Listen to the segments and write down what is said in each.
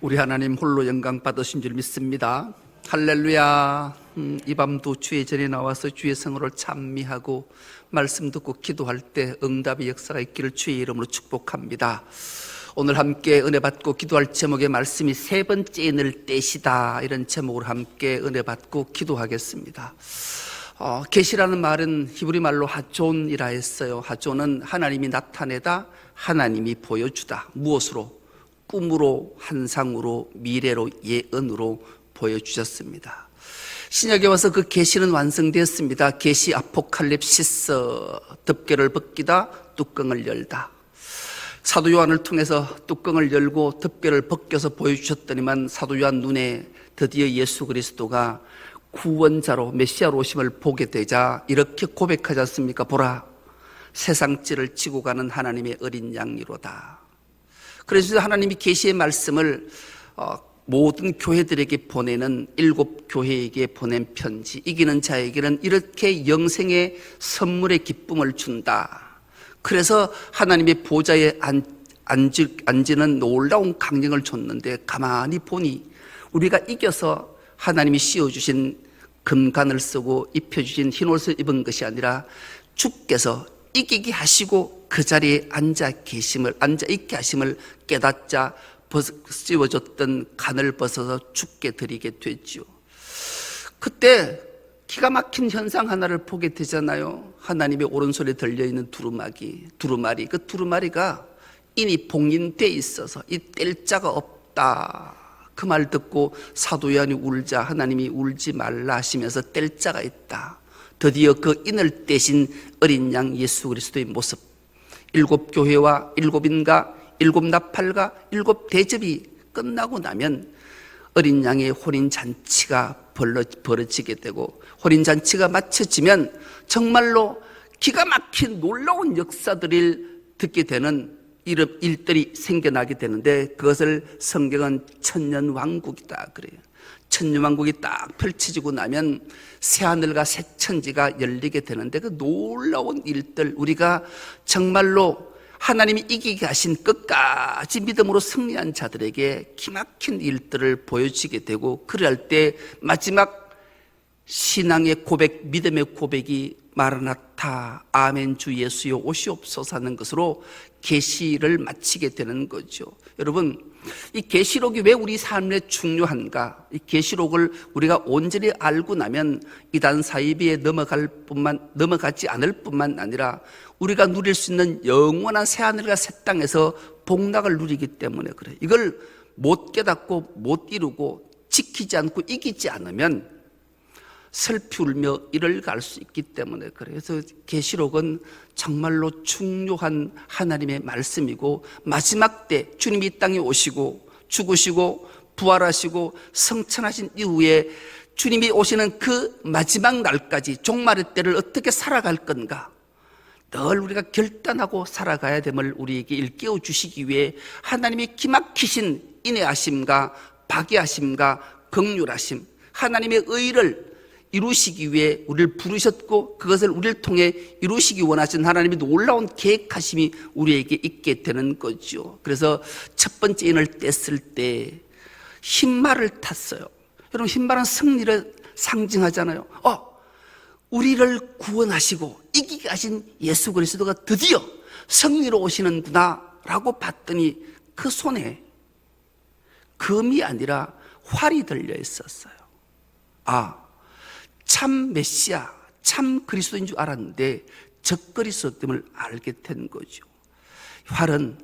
우리 하나님 홀로 영광 받으신 줄 믿습니다. 할렐루야. 이 밤도 주의 전에 나와서 주의 성호를 찬미하고 말씀 듣고 기도할 때 응답의 역사가 있기를 주의 이름으로 축복합니다. 오늘 함께 은혜 받고 기도할 제목의 말씀이 세 번째 인을 떼시다, 이런 제목으로 함께 은혜 받고 기도하겠습니다. 계시라는 말은 히브리 말로 하존이라 했어요. 하존은 하나님이 나타내다, 하나님이 보여주다. 무엇으로? 꿈으로, 환상으로, 미래로, 예언으로 보여주셨습니다. 신약에 와서 그 계시는 완성되었습니다. 계시 아포칼립시스, 덮개를 벗기다, 뚜껑을 열다. 사도 요한을 통해서 뚜껑을 열고 덮개를 벗겨서 보여주셨더니만 사도 요한 눈에 드디어 예수 그리스도가 구원자로 메시아로 오심을 보게 되자 이렇게 고백하지 않습니까? 보라, 세상죄를 지고 가는 하나님의 어린 양이로다. 그래서 하나님이 계시의 말씀을 모든 교회들에게 보내는 7 교회에게 보낸 편지, 이기는 자에게는 이렇게 영생의 선물의 기쁨을 준다. 그래서 하나님의 보좌에 앉는 놀라운 강령을 줬는데, 가만히 보니 우리가 이겨서 하나님이 씌워주신 금관을 쓰고 입혀주신 흰옷을 입은 것이 아니라 주께서 이기게 하시고 그 자리에 앉아 있게 하심을 깨닫자 씌워줬던 간을 벗어서 주께 드리게 됐지요. 그때 기가 막힌 현상 하나를 보게 되잖아요. 하나님의 오른손에 들려있는 두루마리, 그 두루마리가 이미 봉인돼 있어서 이 뗄 자가 없다. 그 말 듣고 사도 요한이 울자 하나님이 울지 말라 하시면서 뗄 자가 있다. 드디어 그 인을 떼신 어린 양 예수 그리스도의 모습, 7 교회와 7인가 7 나팔과 7 대접이 끝나고 나면 어린 양의 혼인잔치가 벌어지게 되고, 혼인잔치가 마쳐지면 정말로 기가 막힌 놀라운 역사들을 듣게 되는 일들이 생겨나게 되는데, 그것을 성경은 천년왕국이다 그래요. 천년왕국이 딱 펼쳐지고 나면 새하늘과 새 천지가 열리게 되는데, 그 놀라운 일들, 우리가 정말로 하나님이 이기게 하신 끝까지 믿음으로 승리한 자들에게 기막힌 일들을 보여주게 되고, 그럴 때 마지막 신앙의 고백, 믿음의 고백이 마라나타, 아멘 주 예수여 오시옵소서 하는 것으로 계시를 마치게 되는 거죠. 여러분, 이 계시록이 왜 우리 삶에 중요한가? 이 계시록을 우리가 온전히 알고 나면 이단 사이비에 넘어가지 않을 뿐만 아니라 우리가 누릴 수 있는 영원한 새하늘과 새 땅에서 복락을 누리기 때문에 그래요. 이걸 못 깨닫고 못 이루고 지키지 않고 이기지 않으면 슬피 울며 이를 갈 수 있기 때문에 그래요. 그래서 계시록은 정말로 중요한 하나님의 말씀이고, 마지막 때 주님이 이 땅에 오시고 죽으시고 부활하시고 성천하신 이후에 주님이 오시는 그 마지막 날까지 종말의 때를 어떻게 살아갈 건가, 늘 우리가 결단하고 살아가야 됨을 우리에게 일깨워 주시기 위해 하나님의 기막히신 인애하심과 박애하심과 긍휼하심, 하나님의 의를 이루시기 위해 우리를 부르셨고, 그것을 우리를 통해 이루시기 원하신 하나님의 놀라운 계획하심이 우리에게 있게 되는 거죠. 그래서 첫 번째 인을 뗐을 때 흰말을 탔어요. 여러분, 흰말은 승리를 상징하잖아요. 우리를 구원하시고 이기게 하신 예수 그리스도가 드디어 승리로 오시는구나 라고 봤더니 그 손에 금이 아니라 활이 들려 있었어요. 참 메시아, 참 그리스도인 줄 알았는데 적그리스도임을 알게 된 거죠. 활은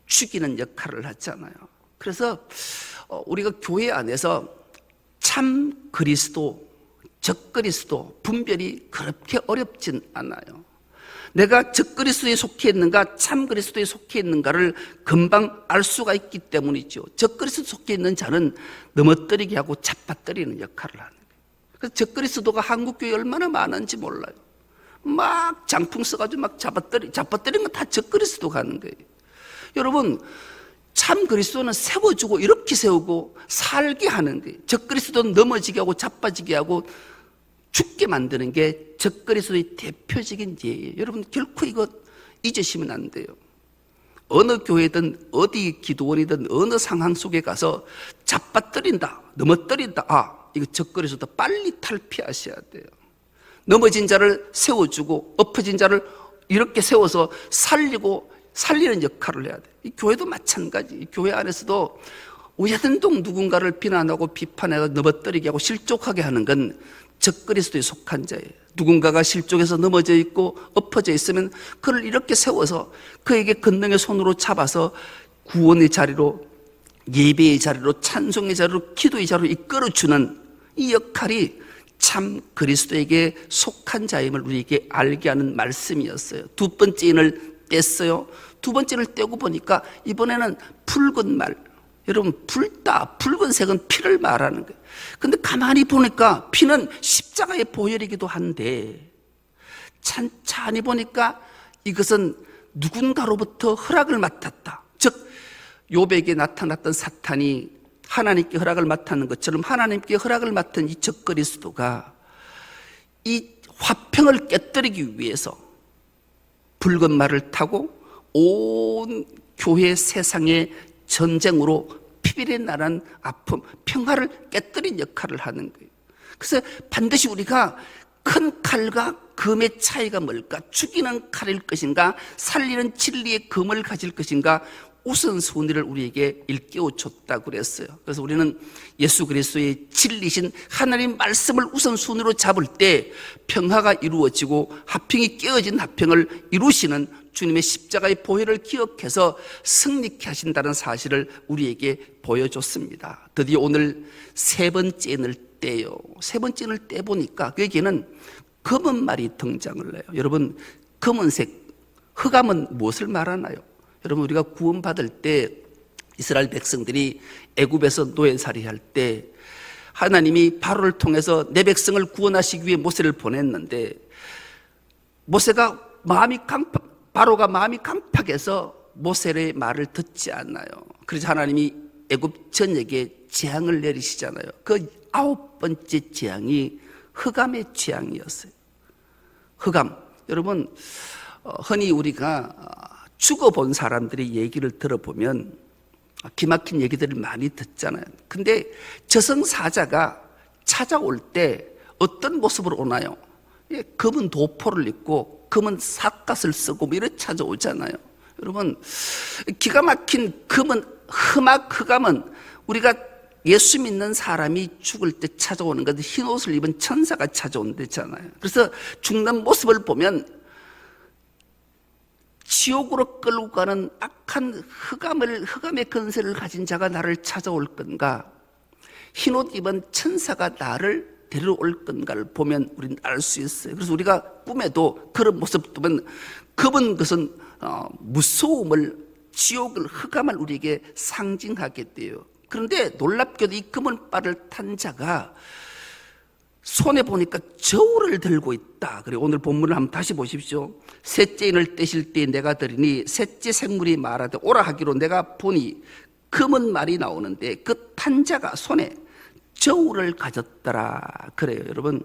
죽이는 역할을 하잖아요. 그래서 우리가 교회 안에서 참 그리스도, 적그리스도 분별이 그렇게 어렵진 않아요. 내가 적그리스도에 속해 있는가 참 그리스도에 속해 있는가를 금방 알 수가 있기 때문이죠. 적그리스도에 속해 있는 자는 넘어뜨리게 하고 잡아뜨리는 역할을 하는 거예요. 그래서 적그리스도가 한국교회에 얼마나 많은지 몰라요. 막 장풍 써가지고 막 잡아뜨리는 건 다 적그리스도가 하는 거예요. 여러분, 참 그리스도는 세워주고 이렇게 세우고 살게 하는 거예요. 적그리스도는 넘어지게 하고 자빠지게 하고 죽게 만드는 게 적그리스도의 대표적인 예예요. 여러분, 결코 이거 잊으시면 안 돼요. 어느 교회든 어디 기도원이든 어느 상황 속에 가서 잡아뜨린다, 넘어뜨린다, 이거 적그리스도 빨리 탈피하셔야 돼요. 넘어진 자를 세워주고 엎어진 자를 이렇게 세워서 살리는 역할을 해야 돼요. 이 교회도 마찬가지. 이 교회 안에서도 우야든동 누군가를 비난하고 비판하고 넘어뜨리게 하고 실족하게 하는 건 적그리스도에 속한 자예요. 누군가가 실족해서 넘어져 있고 엎어져 있으면 그를 이렇게 세워서 그에게 권능의 손으로 잡아서 구원의 자리로, 예배의 자리로, 찬송의 자리로, 기도의 자리로 이끌어주는 이 역할이 참 그리스도에게 속한 자임을 우리에게 알게 하는 말씀이었어요. 두 번째 인을 뗐어요. 두 번째를 떼고 보니까 이번에는 붉은 말, 여러분 붉은색은 피를 말하는 거예요. 근데 가만히 보니까 피는 십자가의 보혈이기도 한데 찬찬히 보니까 이것은 누군가로부터 허락을 맡았다. 즉 욥에게 나타났던 사탄이 하나님께 허락을 맡았는 것처럼 하나님께 허락을 맡은 이 적그리스도가 이 화평을 깨뜨리기 위해서 붉은 말을 타고 온 교회 세상의 전쟁으로 피비린내 나는 아픔, 평화를 깨뜨린 역할을 하는 거예요. 그래서 반드시 우리가 큰 칼과 금의 차이가 뭘까? 죽이는 칼일 것인가? 살리는 진리의 금을 가질 것인가? 우선순위를 우리에게 일깨워줬다고 그랬어요. 그래서 우리는 예수 그리스도의 진리신 하나님 말씀을 우선순위로 잡을 때 평화가 이루어지고 화평이 깨어진 화평을 이루시는 주님의 십자가의 보혈을 기억해서 승리케 하신다는 사실을 우리에게 보여줬습니다. 드디어 오늘 세 번째 인을 떼요. 세 번째 인을 떼보니까 여기에는 검은 말이 등장을 해요. 여러분, 검은색, 흑암은 무엇을 말하나요? 여러분, 우리가 구원받을 때 이스라엘 백성들이 애굽에서 노예살이 할 때 하나님이 바로를 통해서 내 백성을 구원하시기 위해 모세를 보냈는데 바로가 마음이 강팍해서 모세의 말을 듣지 않나요? 그래서 하나님이 애굽 전역에 재앙을 내리시잖아요. 그 9번째 재앙이 흑암의 재앙이었어요. 흑암. 여러분, 흔히 우리가 죽어본 사람들의 얘기를 들어보면 기막힌 얘기들을 많이 듣잖아요. 근데 저승사자가 찾아올 때 어떤 모습으로 오나요? 검은 도포를 입고 검은 삿갓을 쓰고 이렇게 찾아오잖아요. 여러분, 기가 막힌 검은 흑암은 우리가 예수 믿는 사람이 죽을 때 찾아오는 것, 흰 옷을 입은 천사가 찾아온다잖아요. 그래서 죽는 모습을 보면 지옥으로 끌고 가는 악한 흑암의 근세를 가진 자가 나를 찾아올 건가? 흰옷 입은 천사가 나를 데려올 건가를 보면 우리는 알 수 있어요. 그래서 우리가 꿈에도 그런 모습 보면 검은 것은 무서움을, 지옥을, 흑암을 우리에게 상징하게 돼요. 그런데 놀랍게도 이 검은 빨을 탄 자가 손에 보니까 저울을 들고 있다. 그래, 오늘 본문을 한번 다시 보십시오. 셋째 인을 떼실 때 내가 들으니 셋째 생물이 말하되 오라 하기로 내가 보니 검은 말이 나오는데 그 탄 자가 손에 저울을 가졌더라. 그래요. 여러분,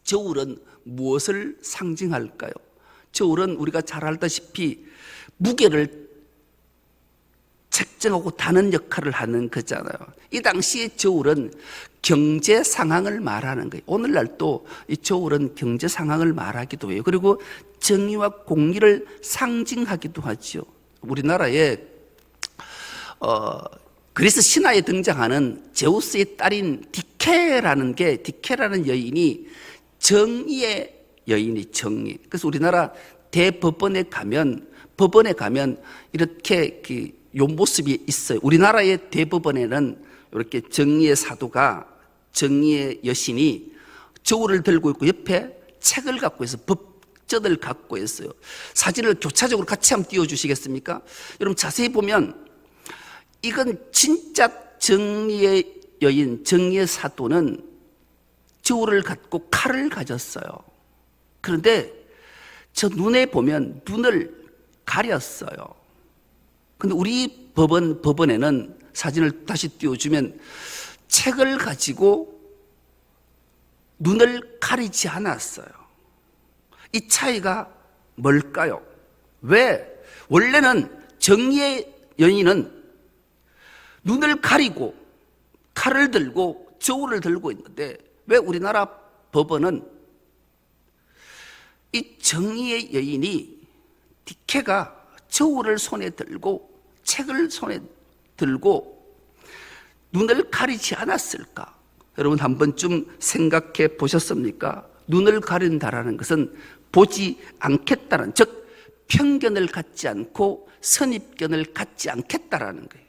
저울은 무엇을 상징할까요? 저울은 우리가 잘 알다시피 무게를 책정하고 다는 역할을 하는 거잖아요. 이 당시에 저울은 경제 상황을 말하는 거예요. 오늘날 또 이 저울은 경제 상황을 말하기도 해요. 그리고 정의와 공의를 상징하기도 하죠. 우리나라에 그리스 신화에 등장하는 제우스의 딸인 디케라는 여인이 정의의 여인이 정의. 그래서 우리나라 대법원에 가면 이렇게 요 모습이 있어요. 우리나라의 대법원에는 이렇게 정의의 사도가, 정의의 여신이 저울을 들고 있고 옆에 책을 갖고 있어요. 법전을 갖고 있어요. 사진을 교차적으로 같이 한번 띄워주시겠습니까? 여러분, 자세히 보면 이건 진짜 정의의 여인, 정의의 사도는 저울을 갖고 칼을 가졌어요. 그런데 저 눈에 보면 눈을 가렸어요. 근데 우리 법원에는 사진을 다시 띄워주면 책을 가지고 눈을 가리지 않았어요. 이 차이가 뭘까요? 왜? 원래는 정의의 여인은 눈을 가리고 칼을 들고 저울을 들고 있는데 왜 우리나라 법원은 이 정의의 여인이 디케가 저울을 손에 들고 책을 손에 들고 눈을 가리지 않았을까? 여러분 한 번쯤 생각해 보셨습니까? 눈을 가린다라는 것은 보지 않겠다는, 즉 편견을 갖지 않고 선입견을 갖지 않겠다라는 거예요.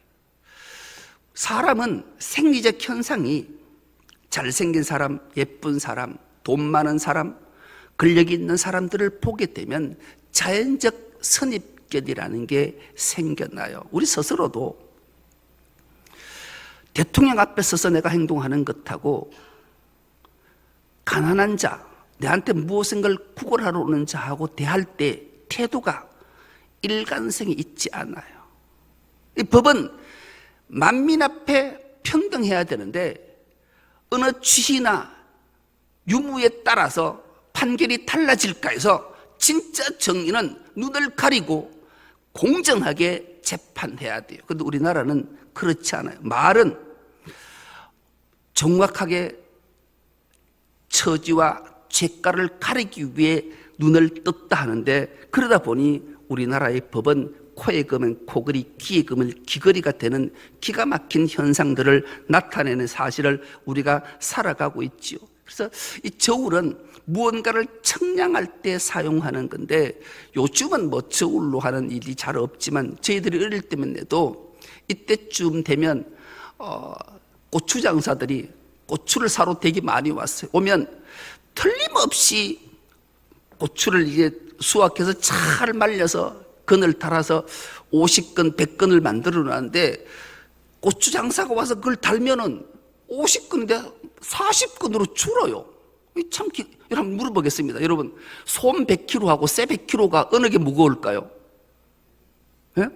사람은 생리적 현상이 잘생긴 사람, 예쁜 사람, 돈 많은 사람, 근력이 있는 사람들을 보게 되면 자연적 선입견이라는 게 생겨나요. 우리 스스로도 대통령 앞에 서서 내가 행동하는 것하고 가난한 자, 내한테 무엇인가를 구걸하러 오는 자하고 대할 때 태도가 일관성이 있지 않아요. 이 법은 만민 앞에 평등해야 되는데 어느 취시나 유무에 따라서 판결이 달라질까 해서 진짜 정의는 눈을 가리고 공정하게 재판해야 돼요. 그런데 우리나라는 그렇지 않아요. 말은 정확하게 처지와 죄가를 가리기 위해 눈을 떴다 하는데 그러다 보니 우리나라의 법은 코에 그면 코걸이, 귀에 그면 귀걸이가 되는 기가 막힌 현상들을 나타내는 사실을 우리가 살아가고 있지요. 그래서 이 저울은 무언가를 청량할 때 사용하는 건데 요즘은 뭐 저울로 하는 일이 잘 없지만 저희들이 어릴 때만 해도 이때쯤 되면 고추 장사들이 고추를 사러 되게 많이 왔어요. 오면 틀림없이 고추를 이제 수확해서 잘 말려서 건을 달아서 50건, 100건을 만들어 놨는데 고추 장사가 와서 그걸 달면은 50건인데 40건으로 줄어요. 참 여러분 물어보겠습니다. 여러분 솜 100kg하고 쇠 100kg가 어느 게 무거울까요? 예?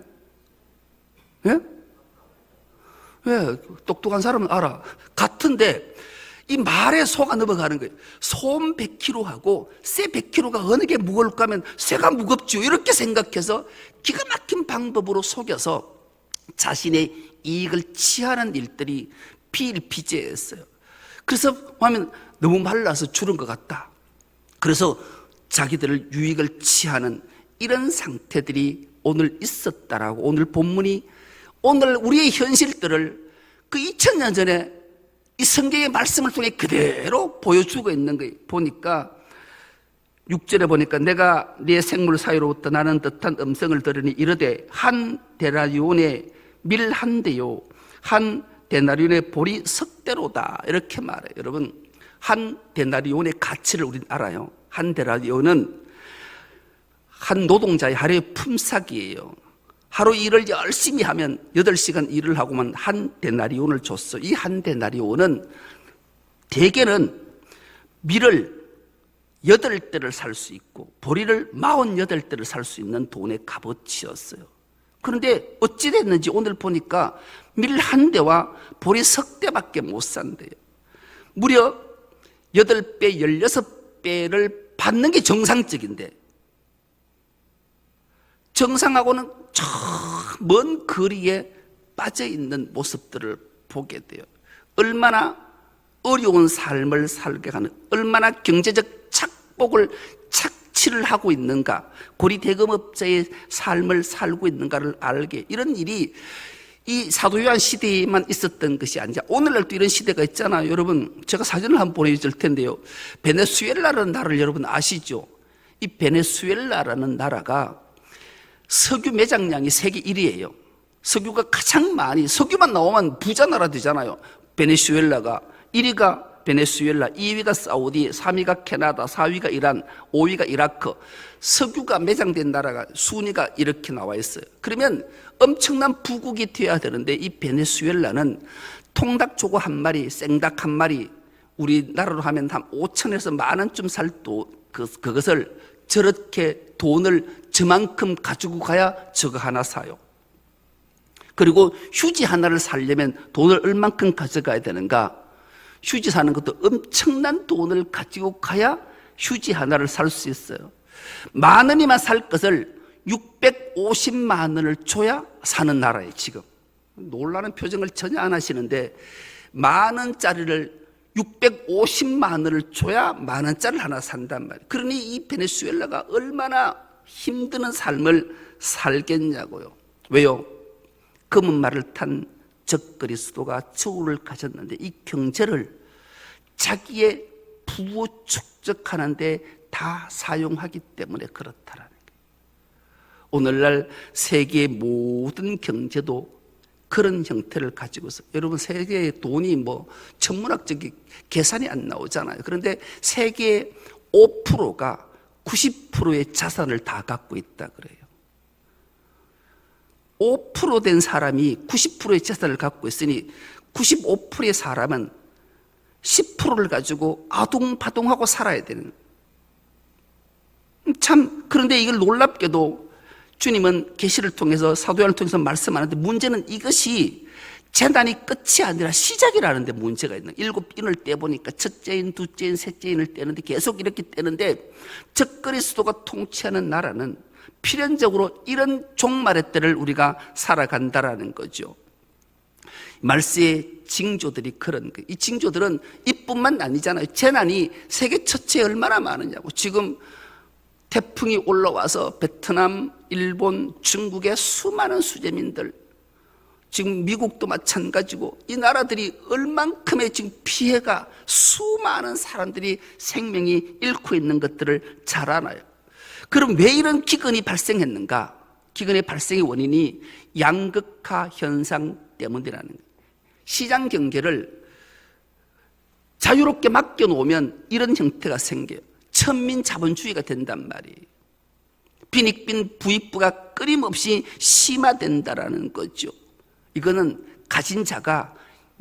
예? 예, 똑똑한 사람은 알아. 같은데 이 말에 속아 넘어가는 거예요. 솜 100kg하고 쇠 100kg가 어느 게 무거울까 하면 쇠가 무겁죠. 이렇게 생각해서 기가 막힌 방법으로 속여서 자신의 이익을 취하는 일들이 비일비재했어요. 그래서 하면 너무 말라서 줄은 것 같다. 그래서 자기들을 유익을 취하는 이런 상태들이 오늘 있었다라고 오늘 본문이 오늘 우리의 현실들을 그 2000년 전에 이 성경의 말씀을 통해 그대로 보여주고 있는 거예요. 보니까 6절에 보니까 내가 네 생물 사이로부터 나는 듯한 음성을 들으니 이르되 한 데나리온의 밀 한 대요 한 데나리온의 보리 석 대로다 이렇게 말해요. 여러분 한 데나리온의 가치를 우리는 알아요. 한 데나리온은 한 노동자의 하루의 품삯이에요. 하루 일을 열심히 하면 8시간 일을 하고만 한 데나리온을 줬어. 이 한 데나리온은 대개는 밀을 8대를 살 수 있고 보리를 48대를 살 수 있는 돈의 값어치였어요. 그런데 어찌 됐는지 오늘 보니까 밀 한 대와 보리 석 대밖에 못 산대요. 무려 8배, 16배를 받는 게 정상적인데 정상하고는 저 먼 거리에 빠져있는 모습들을 보게 돼요. 얼마나 어려운 삶을 살게 하는, 얼마나 경제적 착복을 착취를 하고 있는가, 고리대금업자의 삶을 살고 있는가를 알게, 이런 일이 이 사도 요한 시대에만 있었던 것이 아니라 오늘날도 이런 시대가 있잖아요. 여러분 제가 사진을 한번 보내줄 텐데요. 베네수엘라라는 나라를 여러분 아시죠? 이 베네수엘라라는 나라가 석유 매장량이 세계 1위예요. 석유가 가장 많이, 석유만 나오면 부자 나라 되잖아요. 베네수엘라가 1위가 베네수엘라, 2위가 사우디, 3위가 캐나다, 4위가 이란, 5위가 이라크. 석유가 매장된 나라가 순위가 이렇게 나와 있어요. 그러면 엄청난 부국이 되어야 되는데 이 베네수엘라는 통닭조고 한 마리, 생닭 한 마리, 우리나라로 하면 한 5천에서 10,000원쯤 살 그것을 저렇게 돈을 저만큼 가지고 가야 저거 하나 사요. 그리고 휴지 하나를 사려면 돈을 얼만큼 가져가야 되는가? 휴지 사는 것도 엄청난 돈을 가지고 가야 휴지 하나를 살 수 있어요. 10,000원이만 살 것을 650만 원을 줘야 사는 나라에 지금 놀라는 표정을 전혀 안 하시는데, 만 원짜리를 650만 원을 줘야 만 원짜리를 하나 산단 말이에요. 그러니 이 베네수엘라가 얼마나 힘드는 삶을 살겠냐고요. 왜요? 검은말을 탄 적그리스도가 저울을 가졌는데 이 경제를 자기의 부호 축적하는 데 다 사용하기 때문에 그렇다라는 거예요. 오늘날 세계의 모든 경제도 그런 형태를 가지고서, 여러분 세계의 돈이 뭐 천문학적인 계산이 안 나오잖아요. 그런데 세계의 5%가 90%의 자산을 다 갖고 있다 그래요. 5% 된 사람이 90%의 재산을 갖고 있으니 95%의 사람은 10%를 가지고 아동바동하고 살아야 되는. 참, 그런데 이걸 놀랍게도 주님은 계시를 통해서, 사도 요한을 통해서 말씀하는데, 문제는 이것이 재난이 끝이 아니라 시작이라는 데 문제가 있는 거예요. 7인을 떼보니까 첫째 인, 둘째 인, 셋째 인을 떼는데 계속 이렇게 떼는데, 적그리스도가 통치하는 나라는 필연적으로 이런 종말의 때를 우리가 살아간다라는 거죠. 말세의 징조들이 그런 거예요. 이 징조들은 이뿐만 아니잖아요. 재난이 세계 처치에 얼마나 많으냐고. 지금 태풍이 올라와서 베트남, 일본, 중국의 수많은 수재민들, 지금 미국도 마찬가지고, 이 나라들이 얼만큼의 지금 피해가, 수많은 사람들이 생명이 잃고 있는 것들을 잘 알아요. 그럼 왜 이런 기근이 발생했는가? 기근의 발생의 원인이 양극화 현상 때문이라는 거예요. 시장 경제를 자유롭게 맡겨놓으면 이런 형태가 생겨요. 천민 자본주의가 된단 말이에요. 빈익빈 부익부가 끊임없이 심화된다라는 거죠. 이거는 가진 자가,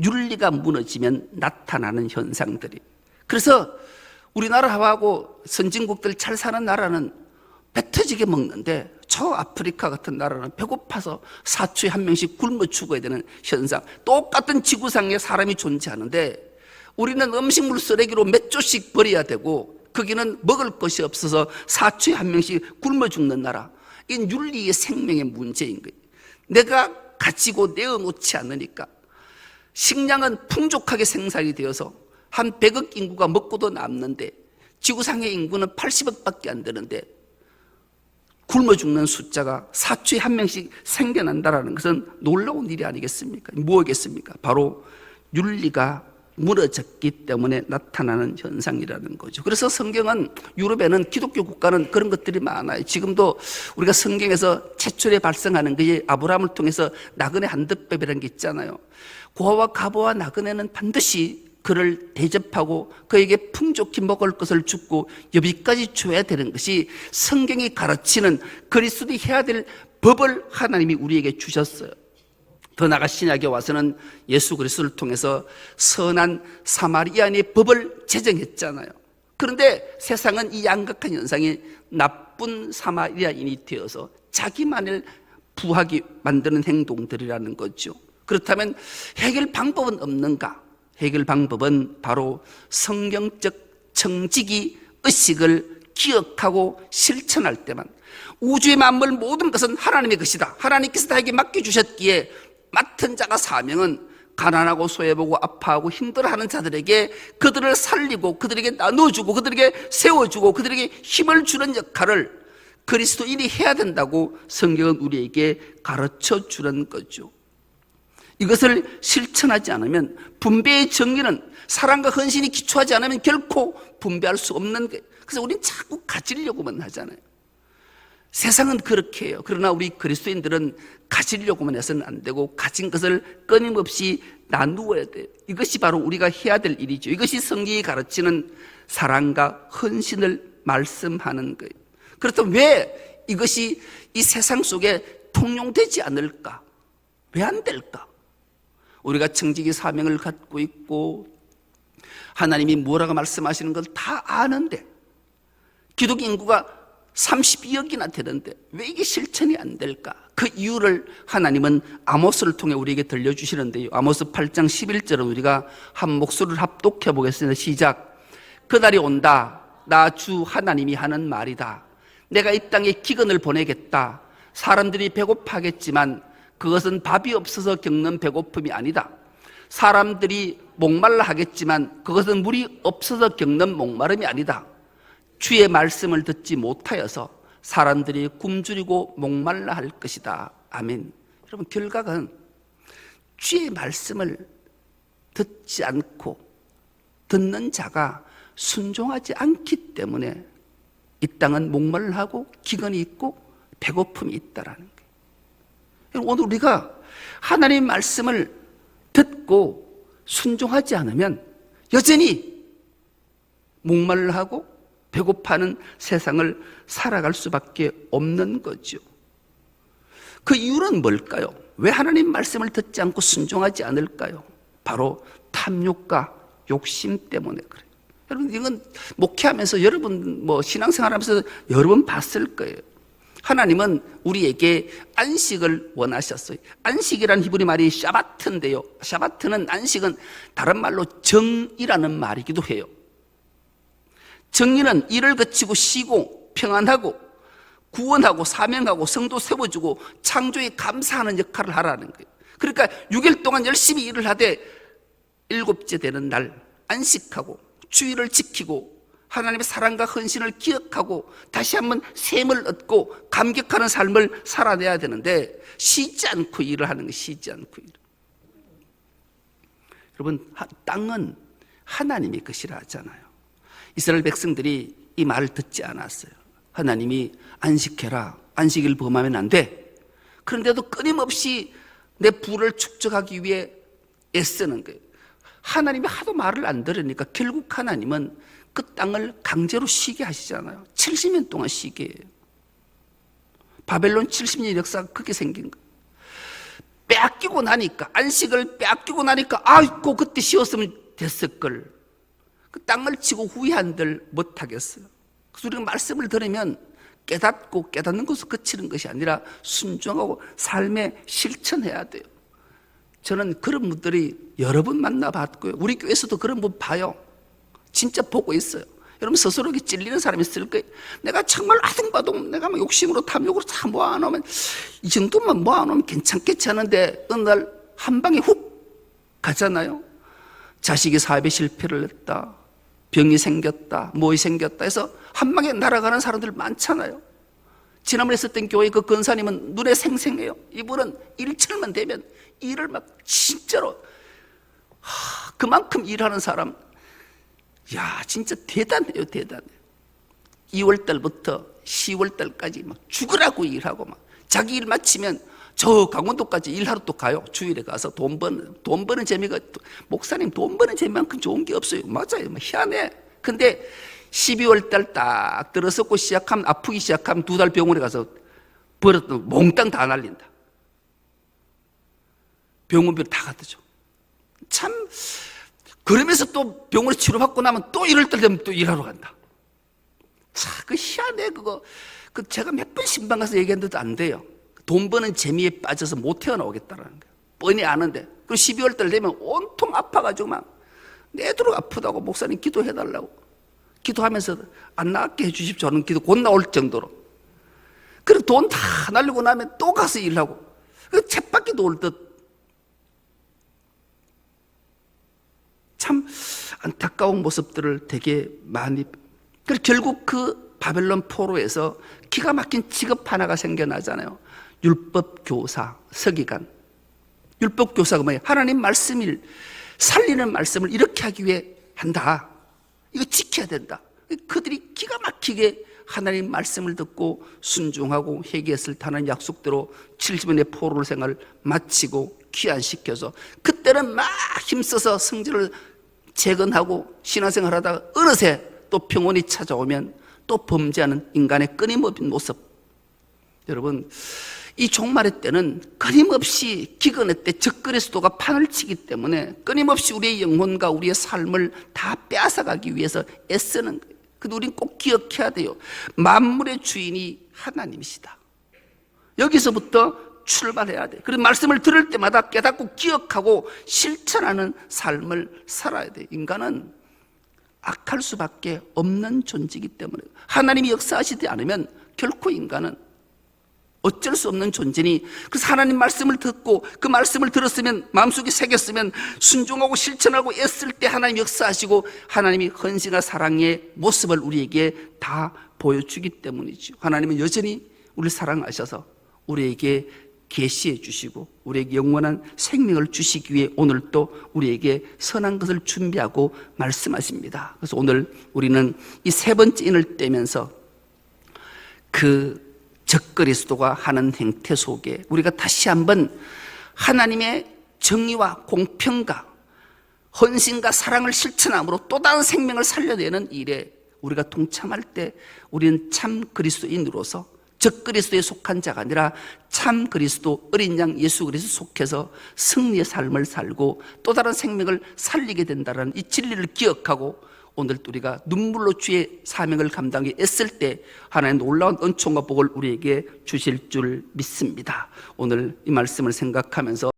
윤리가 무너지면 나타나는 현상들이. 그래서 우리나라하고 선진국들 잘 사는 나라는 배 터지게 먹는데, 저 아프리카 같은 나라는 배고파서 4초에 한 명씩 굶어 죽어야 되는 현상. 똑같은 지구상에 사람이 존재하는데 우리는 음식물 쓰레기로 몇 조씩 버려야 되고, 거기는 먹을 것이 없어서 4초에 한 명씩 굶어 죽는 나라. 이건 윤리의 생명의 문제인 거예요. 내가 가지고 내어놓지 않으니까. 식량은 풍족하게 생산이 되어서 한 100억 인구가 먹고도 남는데, 지구상의 인구는 80억밖에 안 되는데 굶어 죽는 숫자가 4초에 한 명씩 생겨난다는 것은 놀라운 일이 아니겠습니까? 뭐겠습니까? 바로 윤리가 무너졌기 때문에 나타나는 현상이라는 거죠. 그래서 성경은, 유럽에는, 기독교 국가는 그런 것들이 많아요. 지금도 우리가 성경에서 최초에 발생하는 게 아브라함을 통해서 나그네 한듭배이라는 게 있잖아요. 고아와 가보와 나그네는 반드시 그를 대접하고 그에게 풍족히 먹을 것을 주고 여비까지 줘야 되는 것이 성경이 가르치는 그리스도인이 해야 될 법을 하나님이 우리에게 주셨어요. 더 나아가 신약에 와서는 예수 그리스도를 통해서 선한 사마리아인의 법을 제정했잖아요. 그런데 세상은 이 양극한 현상이 나쁜 사마리아인이 되어서 자기만을 부하게 만드는 행동들이라는 거죠. 그렇다면 해결 방법은 없는가? 해결 방법은 바로 성경적 청지기 의식을 기억하고 실천할 때만. 우주의 만물 모든 것은 하나님의 것이다. 하나님께서 나에게 맡겨주셨기에 맡은 자가 사명은 가난하고 소외보고 아파하고 힘들어하는 자들에게 그들을 살리고 그들에게 나눠주고 그들에게 세워주고 그들에게 힘을 주는 역할을 그리스도인이 해야 된다고 성경은 우리에게 가르쳐 주는 거죠. 이것을 실천하지 않으면, 분배의 정의는 사랑과 헌신이 기초하지 않으면 결코 분배할 수 없는 거예요. 그래서 우리는 자꾸 가지려고만 하잖아요. 세상은 그렇게 해요. 그러나 우리 그리스도인들은 가지려고만 해서는 안 되고 가진 것을 끊임없이 나누어야 돼요. 이것이 바로 우리가 해야 될 일이죠. 이것이 성경이 가르치는 사랑과 헌신을 말씀하는 거예요. 그렇다면 왜 이것이 이 세상 속에 통용되지 않을까? 왜 안 될까? 우리가 청지기 사명을 갖고 있고 하나님이 뭐라고 말씀하시는 걸 다 아는데, 기독교 인구가 32억이나 되는데 왜 이게 실천이 안 될까? 그 이유를 하나님은 아모스를 통해 우리에게 들려주시는데요. 아모스 8장 11절은 우리가 한 목소리를 합독해 보겠습니다. 시작. 그날이 온다. 나 주 하나님이 하는 말이다. 내가 이 땅에 기근을 보내겠다. 사람들이 배고파하겠지만 그것은 밥이 없어서 겪는 배고픔이 아니다. 사람들이 목말라 하겠지만 그것은 물이 없어서 겪는 목마름이 아니다. 주의 말씀을 듣지 못하여서 사람들이 굶주리고 목말라 할 것이다. 아멘. 여러분, 결과는 주의 말씀을 듣지 않고 듣는 자가 순종하지 않기 때문에 이 땅은 목말라하고 기근이 있고 배고픔이 있다라는 거예요. 오늘 우리가 하나님의 말씀을 듣고 순종하지 않으면 여전히 목말라하고 배고파하는 세상을 살아갈 수밖에 없는 거죠. 그 이유는 뭘까요? 왜 하나님 말씀을 듣지 않고 순종하지 않을까요? 바로 탐욕과 욕심 때문에 그래요. 여러분, 이건 목회하면서 여러분 신앙생활하면서 여러 번 봤을 거예요. 하나님은 우리에게 안식을 원하셨어요. 안식이라는 히브리 말이 샤바트인데요. 샤바트는, 안식은 다른 말로 정이라는 말이기도 해요. 정의는 일을 그치고 쉬고 평안하고 구원하고 사명하고 성도 세워주고 창조에 감사하는 역할을 하라는 거예요. 그러니까 6일 동안 열심히 일을 하되 일곱째 되는 날 안식하고 주의를 지키고 하나님의 사랑과 헌신을 기억하고 다시 한번 샘을 얻고 감격하는 삶을 살아내야 되는데 쉬지 않고 일을 하는 거예요. 쉬지 않고 일. 여러분, 땅은 하나님의 것이라 하잖아요. 이스라엘 백성들이 이 말을 듣지 않았어요. 하나님이 안식해라, 안식일 범하면 안 돼. 그런데도 끊임없이 내 부를 축적하기 위해 애쓰는 거예요. 하나님이 하도 말을 안 들으니까 결국 하나님은 그 땅을 강제로 쉬게 하시잖아요. 70년 동안 쉬게 해요. 바벨론 70년 역사가 그렇게 생긴 거예요. 빼앗기고 나니까, 안식을 빼앗기고 나니까 아이고 그때 쉬었으면 됐을걸. 그 땅을 치고 후회한들 못하겠어요. 그래서 우리가 말씀을 들으면 깨닫고 깨닫는 것으로 그치는 것이 아니라 순종하고 삶에 실천해야 돼요. 저는 그런 분들이 여러 번 만나봤고요. 우리 교회에서도 그런 분 봐요. 진짜 보고 있어요. 여러분, 스스로에게 찔리는 사람이 있을 거예요. 내가 정말 아둥바둥 내가 막 욕심으로 탐욕으로 다 모아놓으면 이 정도만 모아놓으면 괜찮겠지 하는데 어느 날 한 방에 훅 가잖아요. 자식이 사업에 실패를 했다, 병이 생겼다, 뭐이 생겼다 해서 한 방에 날아가는 사람들 많잖아요. 지난번에 있었던 교회 그 권사님은 눈에 생생해요. 이분은 일철만 되면 일을 막 진짜로 그만큼 일하는 사람, 야 진짜 대단해요. 대단해요. 2월달부터 10월달까지 막 죽으라고 일하고 막 자기 일 마치면 저 강원도까지 일하러 또 가요. 주일에 가서 돈 버는 재미가, 목사님 돈 버는 재미만큼 좋은 게 없어요. 맞아요. 막 희한해. 근데 12월달 딱 들어섰고 시작하면, 아프기 시작하면 2달 병원에 가서 벌었던 몽땅 다 날린다. 병원비를 다 갖다줘. 참, 그러면서 또 병원에 치료받고 나면 또 1월달 되면 또 일하러 간다. 참, 그 희한해, 그거. 그 제가 몇 번 신방 가서 얘기했는데도 안 돼요. 돈 버는 재미에 빠져서 못 태어나오겠다라는 거예요. 뻔히 아는데. 그리고 12월달 되면 온통 아파가지고 막 내도록 아프다고 목사님 기도해달라고. 기도하면서 안 나게 해주십시오 하는 기도 곧 나올 정도로. 그리고 돈 다 날리고 나면 또 가서 일하고. 그 쳇바퀴 돌 듯. 참 안타까운 모습들을 되게 많이. 그래서 결국 그 바벨론 포로에서 기가 막힌 직업 하나가 생겨나잖아요. 율법교사, 서기관. 율법교사가 뭐예요? 하나님 말씀을, 살리는 말씀을 이렇게 하기 위해 한다. 이거 지켜야 된다. 그들이 기가 막히게 하나님 말씀을 듣고 순종하고 회개했을 때 하나님 약속대로 70년의 포로를 생활을 마치고 귀환시켜서 그때는 막 힘써서 성질을 재건하고 신앙생활 하다가 어느새 또 평온이 찾아오면 또 범죄하는 인간의 끊임없는 모습. 여러분, 이 종말의 때는 끊임없이 기근의 때 적그리스도의 수도가 판을 치기 때문에 끊임없이 우리의 영혼과 우리의 삶을 다 빼앗아가기 위해서 애쓰는 거예요. 근데 우리는 꼭 기억해야 돼요. 만물의 주인이 하나님이시다. 여기서부터 출발해야 돼. 그리고 말씀을 들을 때마다 깨닫고 기억하고 실천하는 삶을 살아야 돼. 인간은 악할 수밖에 없는 존재이기 때문에 하나님이 역사하시지 않으면 결코 인간은 어쩔 수 없는 존재니, 그래서 하나님 말씀을 듣고 그 말씀을 들었으면, 마음속에 새겼으면 순종하고 실천하고 애쓸 때 하나님 역사하시고 하나님이 헌신과 사랑의 모습을 우리에게 다 보여주기 때문이죠. 하나님은 여전히 우리를 사랑하셔서 우리에게 계시해 주시고 우리에게 영원한 생명을 주시기 위해 오늘 또 우리에게 선한 것을 준비하고 말씀하십니다. 그래서 오늘 우리는 이 세 번째 인을 떼면서 그 적그리스도가 하는 행태 속에 우리가 다시 한번 하나님의 정의와 공평과 헌신과 사랑을 실천함으로 또 다른 생명을 살려내는 일에 우리가 동참할 때 우리는 참 그리스도인으로서 적그리스도에 속한 자가 아니라 참 그리스도 어린 양 예수 그리스도 속해서 승리의 삶을 살고 또 다른 생명을 살리게 된다는 이 진리를 기억하고 오늘 우리가 눈물로 주의 사명을 감당해 애쓸 때 하나님 놀라운 은총과 복을 우리에게 주실 줄 믿습니다. 오늘 이 말씀을 생각하면서